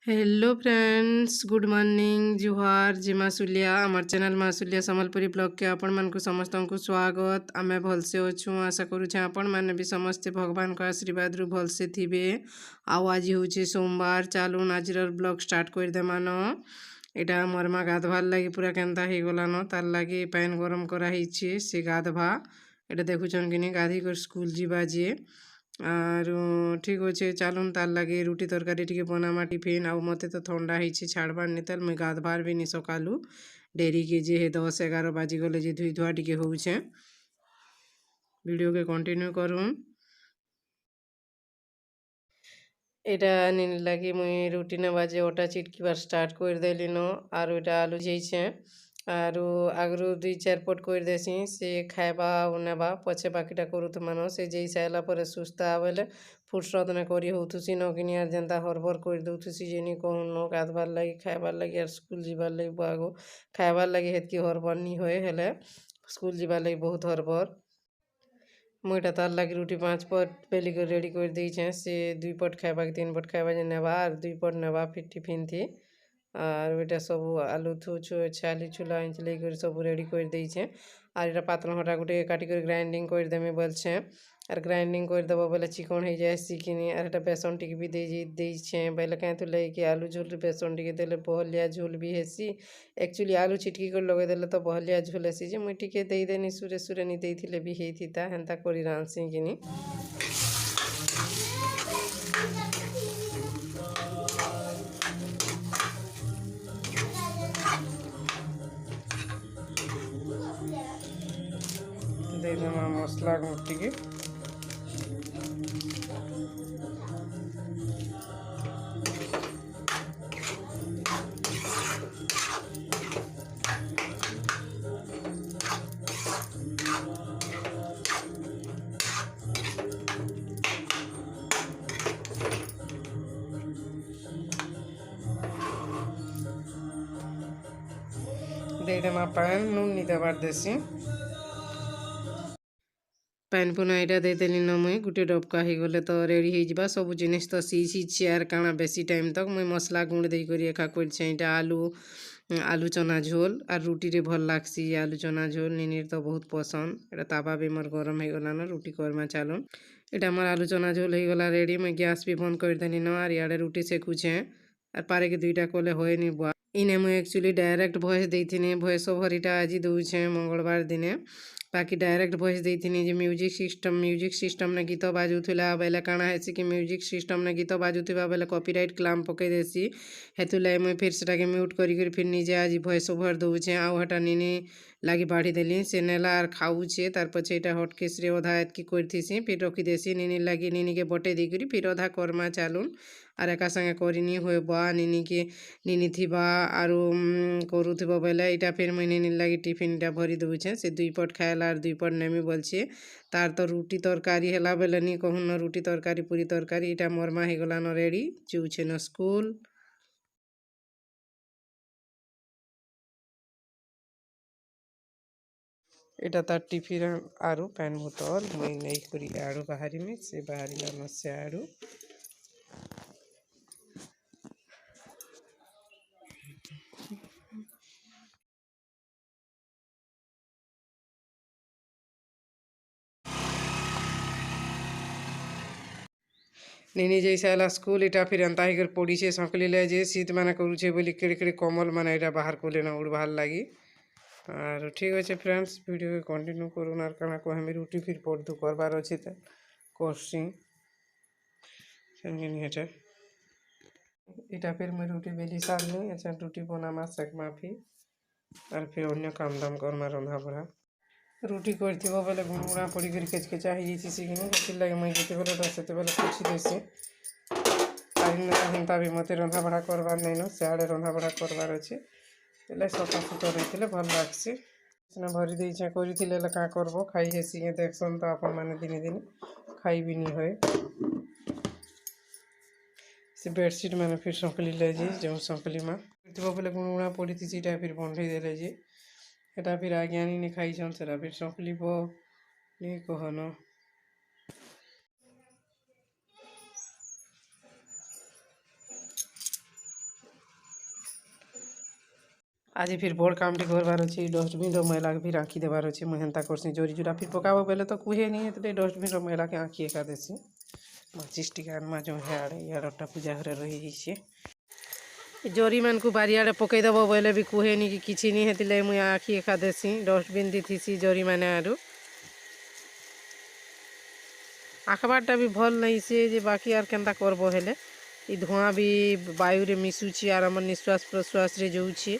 Hello friends, good morning, जुहार जी मासुलिया आमर channel मासुलिया Sambalpuri blog के आपण मान को समस्त को स्वागत। आमे भलसे अच्छू, आशा करुचे आपण मैंने भी समस्ते भगवान का आशीर्वाद रु भलसे थिबे। आउ आज हूँ सोमवार, चलून आज ब्लॉग स्टार्ट कर दे मान। एटा मोर माँ गाधवार लगी पूरा केन्ता हो गलान, तार लगी पैन गरम कराई से गाधवा। एटा देखुचन कि गाधी कर स्कूल जीवा जे आर ठीक अच्छे। चलून तार लगे रुटी तरकारी टी बनामा टिफिन। आउ मते तो ठंडा ही छाड़बार नहीं ताल मुई गाधबार भी नहीं सकालू डेरी के जे 10-11 बाजी गले जे धुई धुआ टी होचे। वीडियो के कंटिन्यू करूँ। এটা নিন লাগি মুই রুটিনে বাজে ওটা চিটকিবার স্টার্ট করে দেলিন। আর ওইটা আলু যেইছে আর আগরু 2-4 পট করে দেছি সে খাইবা নেবা পছে বাকিটা করুত মান সে যেই সাইলা পরে সুস্থ বলে ফুরসত না করি হউথুছি নকিনি আর যেনতা হরবর করে দউথুছি যেনি কহুন গাধবার লাগি খাইবার লাগি আর স্কুল যাবার লাগি বাগো খাইবার লাগি হেতকি হরবর নি হয়ে হেলে স্কুল যাবার লাগি বহুত হরবর। मुईटा तार लगे रुटी 5 पट बेली कर रेडी कर देछे से 2 पट खाइबा 3 पट खाइबा जे नेबा और 2 पट नेबा फिर टिफिन थी। और ओटा सब आलू थू छाली छुला इंचले कर सब रेडी कर देछे। और एटा पातला हटा गुटे काटी कर ग्राइंडिंग कर देमे बोलछे। और ग्राइंडिंग कर देबो बोले चिकन हो जाए सिकिनी। और एटा बेसन टिके भी देछे बोले कहीं तो लगे कि आलू झोल बेसन टिके देले बहलिया झोल भी हेसी। एक्चुअली आलू छिटकी कर लगे देले तो बहलिया झोल हेसी जे मुई टिके देई देनी सुरे सुरे नी देइथिले भी हेइथिता हेंता करी रांसी किनी। दे देमा मसला गुटिके दे देमा पैन नून नी देबार देसी पैन पुना यहाँ देदेली न मुई गोटे डबका हो गले तो रेडी हो जावा सब जिनिस तो सीझी आर काना बेसी टाइम तक मुई मसला गुण देकर एका कर आलू आलू चना झोल और रुटी रे भल लागसी आलू चना झोल निनिर तो बहुत पसंद। एटा तावा भी मोर गरम हो गलान रुटी करमा चालून। एटा मोर आलू चना झोल हो गला रेडी। मुई गैस भी बंद कर देनी न और इे रुटी सेकुछे और पारे के 2टा कले होए नी बुआ इने मुई एक्चुअली डायरेक्ट भॉइस देइथिनी भॉइस ओवर इटा आज दूचे मंगलवार दिने। बाकी डायरेक्ट भॉइस देइथिनी जे म्यूजिक सिस्टम ने गीत बाजुला बेले काଣା हेसी कि म्यूजिक सिस्टम ने गीत बाजुवा बेले कॉपीराइट क्लेम पकई देसी। हेतु लाई मुई फिर सेटाके म्यूट करी फिर निजे आज भॉइस ओवर दूचे। आउ हटा निनी लगी बाढ़ी देली से नेला और खाऊचे तार पछे एटा हटकेस रे अधा एतकी करथीसी फिर रखी देसी निनी लगी निनी के बटे देकरी फिर अधा करमा चालून। और एका संगे करिनी हुए बा निनी के निनी थिबा आरु करूथिबा बेले एटा फिर मुई निनी लगी टिफिन टा भरी दूचे से 2 पट खाएला और 2 पट नेमी बोलछे। तार तो रुटी तरकारी हेला बेले नी कहून न रुटी तरकारी पूरी तरकारी एटा मोरमा हो गला न रेडी चुछे न स्कूल। एटा तार टिफिन आरु पैन बोतल मुई नहीं करी आड़ू बाहरी में से बाहरी लाना से आड़ू निनी जैसे आला स्कूल इटा फिर एंता ही कर पड़ी से सकली ले जे शीत माने करूछे बोली केड़े केड़े कमल माने इटा बाहर को लेना उड़ बाहर लगी। और ठीक अच्छे फ्रेंड्स वीडियो के कंटिन्यू करूँ और कणा को हमें रुटी फिर पड़तु करबार अच्छे तो करसी हेटे इटा फिर मैं रुटी बेली सारनी अच्छा रुटी बनामा सेकमा फिर और फिर अन्य काम दाम करमा रंधा बढ़ा रुटी करथिबो बेले गुणगुणा पड़ी कर केचकेचा हो जाइए सिकिनी हेतिर लगे मुई जेतेबेले तो सेतेबेले पूछी देसी। हेन्ता भी मते रंधा बढ़ा करबार नहीं न सियाड़े रंधा बढ़ा करबार अच्छे तेल सफा सुतर रही भल लागसी सिना भरी देछे करिथिले का करबो खाई हेसी देखसन तो आपण माने दिने दिने खाई भी नहीं होए। से बेडसीट मैंने फिर सकली ले जी जो सकली माँ बोले गुणगुणा पड़ी थी सीटा फिर बंधे देले जी एटा फिर आज्ञानी ने खाई छन सेरा फिर सकली बो नहीं कहन। आज फिर बड़ काम टी करबार अच्छे डस्टबिन मैला भी आँखी देवार अच्छे मुझे हेन्ता करसी जोरी जुरा फिर पकाब बेले तो कुहे नहीं है डस्टबिन मैला के आँखी एका देसी माचिस टी आनमा जो है आड़े यारटा पूजा घरे रही जाए जोरी मान को बारियाड़े पकईदेव बोले भी कुहे नहीं कि किसी नहीं है मुझे आँखी एका देसी डस्टबिन दी थी जोरी मैंने आरु आखबारटा भी भल नहीं से जे बाकी आर केनता करबो हेले ई धुआं भी वायु रे मिसुची आर हमर निश्वास प्रश्वास रे जाउची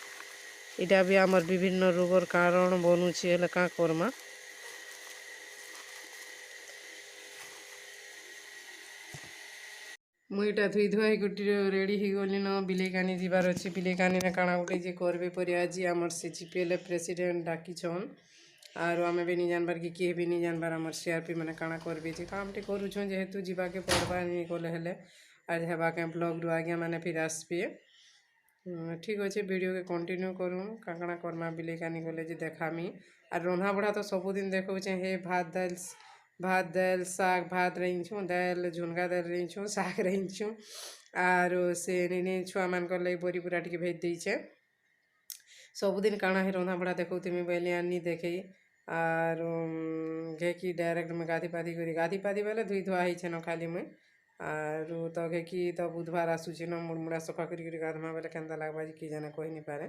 इटा भी हमर विभिन्न रोगर कारण बनुची हेले का करमा मुईटा धुई धुआई गोटी रेडी हो गली न बिलेकानी जीवार अच्छे बिलेकानी ने काଣା गोटे जे करबे परे आज हमर से जीपीएल प्रेसिडेंट डाकी छन आरो आमे भी नहीं जानबार कि किए भी नहीं जानबार हमर सीआरपी माने काଣା करबे जे काम टे करू छन जेहेतु जीवा के पड़बा नहीं कोले हेले आज हेबा के ब्लॉग रु आगे माने फिर आसबे ठीक अच्छे वीडियो के कंटिन्यू करूँ काଣା करमा बिलेकानी गले जे देखामी आर रंधा बढ़ा तो सबुदिन देखो हे भात दाल साग भात रही दाल झुनगा दाल रही साग रही आर से नहीं छुआ मान लगे बरी पूरा टी भेज देचे सबुदिन काଣା हे रंधा बढ़ा देखो तुम्हें बोले आनी देखे आर घे कि डायरेक्ट में गाधी पाधी बेले धुई धुआ ही न खाली मुई आर तो घे कि तो बुधवार आसूचे न मुड़मुड़ा सफा कर गाधमा बेले केन्ता लगवा कि जाने कही नहीं पारे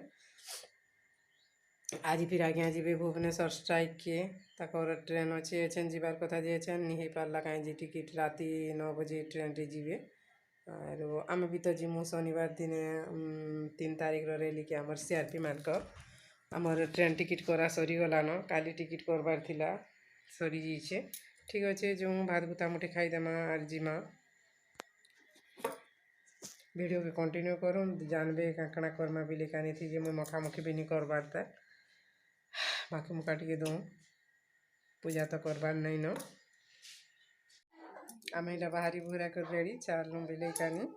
आज फिर आगे जी भुवनेश्वर स्ट्राइक के तक ट्रेन अच्छे एछन जीवार कथा जे नहीं हो पार्ला कहीं जी टिकट राति 9 बजे ट्रेन रे जीवे आर आम भी तो जीमु शनिवार दिन 3 तारीख रेली के आमर सीआरपी मानक आमर ट्रेन टिकट करा सरीगलान काली टिकट करबार थिला सरी जाइए ठीक अच्छे जो भात भूता मुठे खाईदेमा आर जीमा वीडियो के कंटिन्यू करूँ जानबे काଣା करमा बिलेकानी थी जे मुई मखामुखी भी नहीं करबार था बाकी मुका टी दूँ पूजा तो करबार नहीं न आम इटा बाहरी बुहरा कर रेडी चालू बिलेकानी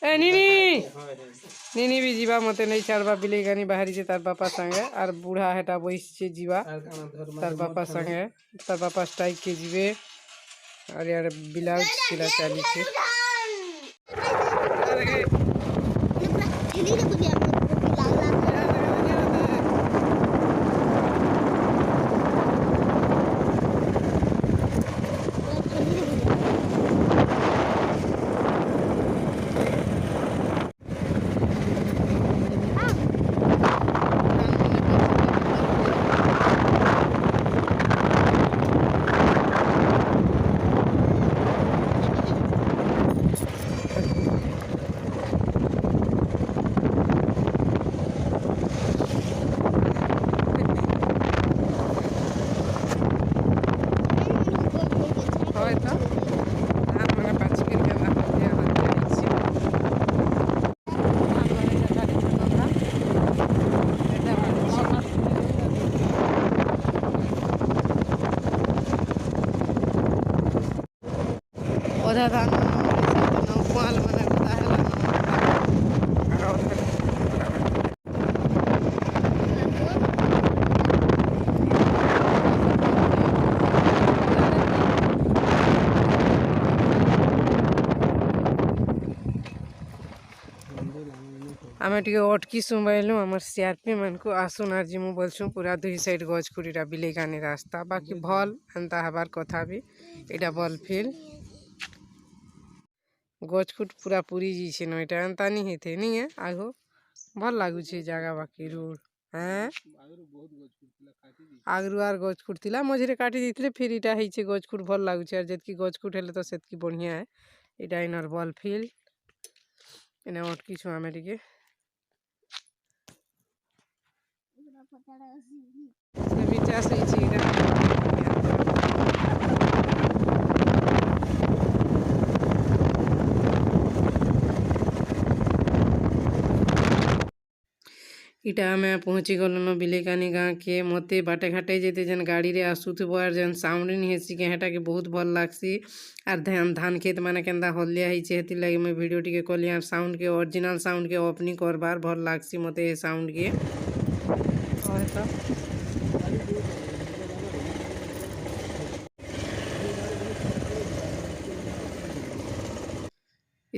ए नीनी भी जीवा मते नहीं छाड़बा बिलेकानी बाहरी से तार बापा संगे आर बूढ़ा हेटा बैस छे जीवा तार बापा संगे तार बापा स्ट्राइक के जीवे और यार ब्लाउज सिला चाली छे अधा धान कुआल मैंने आम टे अटकी सुबैलु आम सीआरपी मान को आसुन आज मुझे बोलूँ पूरा 2 साइड गज खुरीटा बिलेकानी रास्ता बाकी भल एंता हबार कथा भी यहाँ भल फिल गजखुट पूरा पूरी जाइए न यहाँ एंता नहीं होते नहीं है आगो भल लगुच जगह बाकी रोड हाँ आगरू आर गजखुट थी मझे काटी देते फिर इटा है गजखुट भल लगुच जितकी गजखुट हेले तो सेतकी बढ़िया है यहाँ इनर भल फिल इन्हें अटकी छुँ आम टे इटा आम पहुँची गलु बिलेकानी गाँ के मते बाटे घाटे जेते जन गाड़ी रे आसुथबो आर जन साउंड नहीं हेसी के हेटा के बहुत भल लागसी आर धान खेत माने केंदा हलिया हिचे हेति लागि मैं वीडियो टिके कली आर साउंड के ओरिजिनल साउंड के ओपनिंग करबार भल लागसी मते ए साउंड के और तो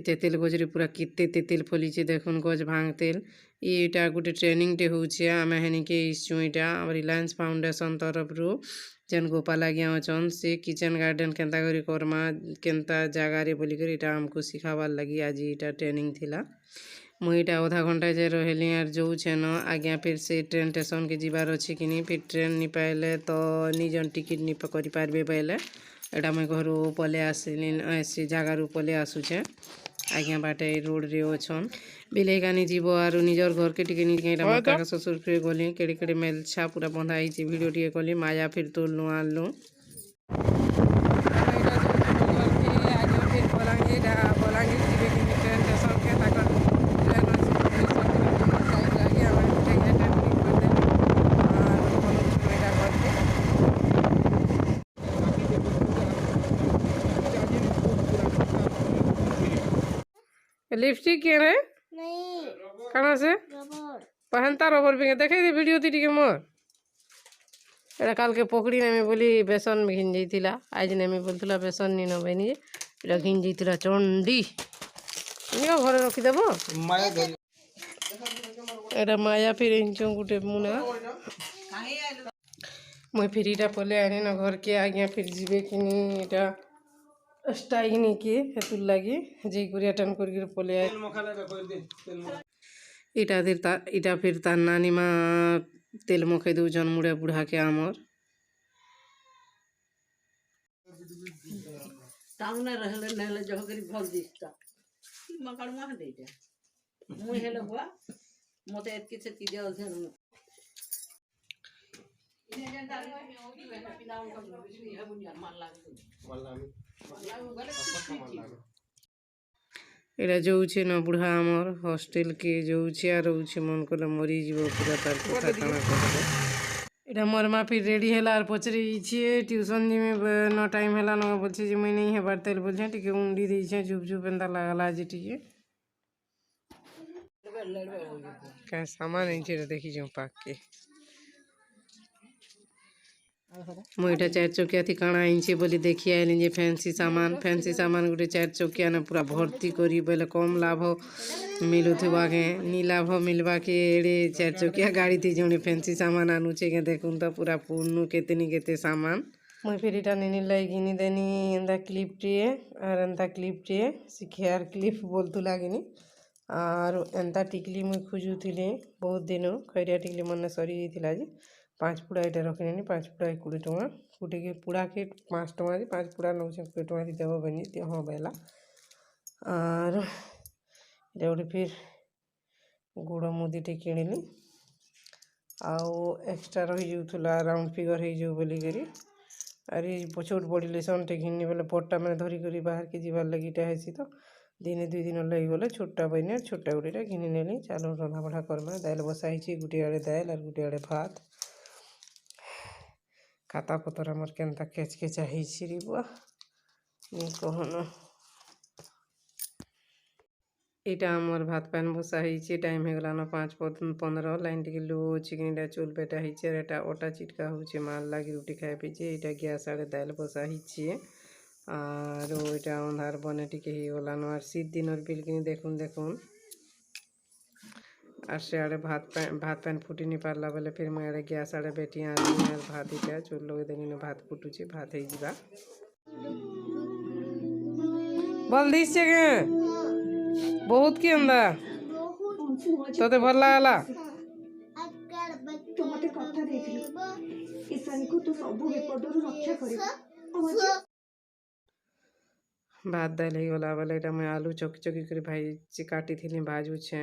तेतेल गजरे पूरा केते तेतेल फलिचे देखुन गज भांग तेल एटा गोटे ट्रेनिंग टे होचे आमे हेनिके इछु एटा रिलायंस फाउंडेशन तरफ रु जेन गोपाल आज्ञा अछन से किचन गार्डन केंता करी करमा केंता जगह रे बोली करी एटा हमको सिखाबार लगी आज एटा ट्रेनिंग थिला मुई एटा आधा घंटा जे रहली आर जो छेन आज्ञा फिर से ट्रेन स्टेशन के जीवार अच्छे कि नहीं फिर ट्रेन नहीं पाइले तो निजन टिकट नहीं करि पारबे पहले एटा मैं घर पले आसली से जगार पले आसुचे आज्ञा बाटे रोड रे अछन बिले गानी जीव आर निजर घर के टिके नहीं काका ससुर फिर गली केड़े केड़े मेलछा पूरा बंधा ही वीडियो टिके कली माया फिर तोलनु आनलु लिपस्टिक के रे नहीं कहां से रबर पहनता रबर भी देखे दे वीडियो ती के मोर एटा काल के पकड़ी ने में बोली बेसन में घिन जइतिला आज ने में बोलतला बेसन नी न बनी एटा घिन जइतिला चंडी नियो घरे रखी देबो माया धरी एटा माया फिर इंचो गुटे मुना मैं फिर इटा पले आने न घर के आज्ञा फिर जीवे कि नी एटा स्टाइल नहीं किए हेतुर लगी जे करी अटेंड कर पले इटा फिर तार नानी माँ तेल मखई दौन मुड़े बुढ़ा के आमर टाउन रहले नहले जह करी भल दिसता मकड़ माह देटा मुई हेले हुआ मते एतकी से तीजे अधन इने जन डाली में होगी वैसा पिलाओ का बिजली है बुनिया मान लाग एटा जोउछे न बुढ़ा आमर हॉस्टल के जोउछे आ रोउछे मन कले मरी जीवो पूरा तार कथा काना कहबो एटा मोर माँ फिर रेडी हैला आर पचरे छे ट्यूशन जी में न टाइम हैला न बोलछे जे मैं नहीं हेबार तेल बोलछे टिके उंडी देछे झुप झुप एंता लागला जे टिके का सामान इनछे देखि जो पाक के मुझे चार चौकिया थी काना इंचे बोली देखी आइली जे फैंसी सामान गोटे चार चौकिया ने पूरा भर्ती करी बोले कम लाभ मिलुवा के नी लाभ मिलवा के एड़े चार चौकिया गाड़ी थी जो फैंसी सामान आनुचे के देखून तो पूरा पूर्णु केते सामान मुई फिर इटा निनी लाई घिनी देनी एंदा क्लिप टिए और एंदा क्लिप टिए सिखेयार क्लिप बोलतु लागिनी और एंता टिकली मुई खोजुली बहुत दिन खैरिया टिकली मन सरी जाइतिला जे 5 पुड़ा ये रखी 5 पुड़ा 20 टଙ୍କା गोटे के पुड़ा के 5 टଙ୍କା 5 पुड़ा नौ 20 टଙ୍କା देव बनी हाँ बेला और ये गोटे फिर गुड़ मुदीटे किणिली आउ एक्सट्रा रही जाऊला राउंड फिगर हो बोलिकी अरे पछोट बड़ी टे घिनी बोले बड़टा मैंने धरिक बाहर के जीवार लगे हेसी तो दिने 2 दिन लगी गले छोटा बहन छोटा गुड़ीटा घिनी नेली चलो रंधा बढ़ा करमा दाल बसाई गोटे आड़े दाल और गोटे आड़े भात खाता पतर आमर केनता केच के चाहिए बुआ कहन इटा आमर भात पान बसा ही टाइम हो गलान 5:15 लाइन टी लो चिकन चुल बेटा होटा अटा चिटका हो माल लगी रुटी खाए पीछे यहाँ गैस आड़े दाल बसा ही और यहाँ अंधार बने टी गलान और शीत दिन बिलकिन देखुन देखुन और से आड़े भात पैन फुटी नहीं पारला बोले फिर मैं आड़े गैस आड़े बेटी आनी और भात इटा चूल लगे देनी भात फुटुचे भात हो जा भल दिशे के बहुत की अंदा तोते भल लागला तुमते कथा देखिलो ईशानी को तू सब विपदरु रक्षा करियो भात दाल हो गला बोले এটা मैं आलू चौकी चौकी कर भाई काटी थी भाजुछे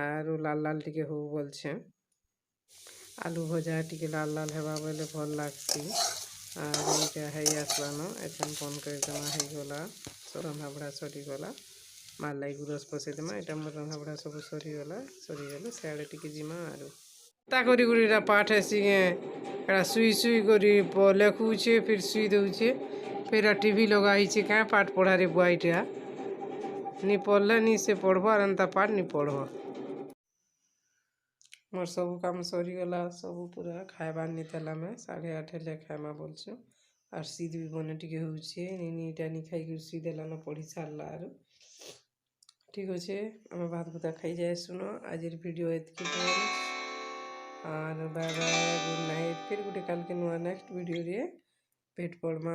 और लाल लाल टिके हो बोलछे आलू भजा टिके लाल लाल हेबा बोले भल लागसी और इटा है आसलानो एथन फोन कर जमा है गला रंधा बड़ा सरी गला माल लाई गुरस पसे देमा एटा मोर रंधा बड़ा सब सरी गले सियाड़े टिके जिमा आरो ता करी गुरीरा पाठ हेसिगे एटा सुई सुई करी लेखुछे फिर सुई दउछे फिर टीवी लगाई क्या पाठ पढ़ा रे बुआईटा नी पढ़ले नी से पढ़ब और एंता पाठ नी पढ़ब मोर सब काम सरीगला सब पूरा खाएबार नी तेला में 8:30 हेले खाएमा बोलछु और सीध भी बने टिके होउछे नीटा नी खाई सी देला न पढ़ी सारला आरो ठीक अच्छे आम भात भुता खाई जाए सुनो आज वीडियो एतकी और बाय बाय गुड नाइट फिर गोटे कल के नुआ नेक्स्ट वीडियो रे भेट पड़मा।